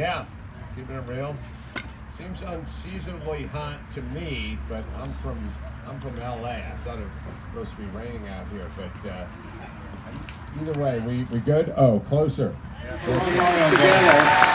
Yeah, keeping it real. Seems unseasonably hot to me, but I'm from LA. I thought it was supposed to be raining out here, but either way, we good? Oh, closer. Together.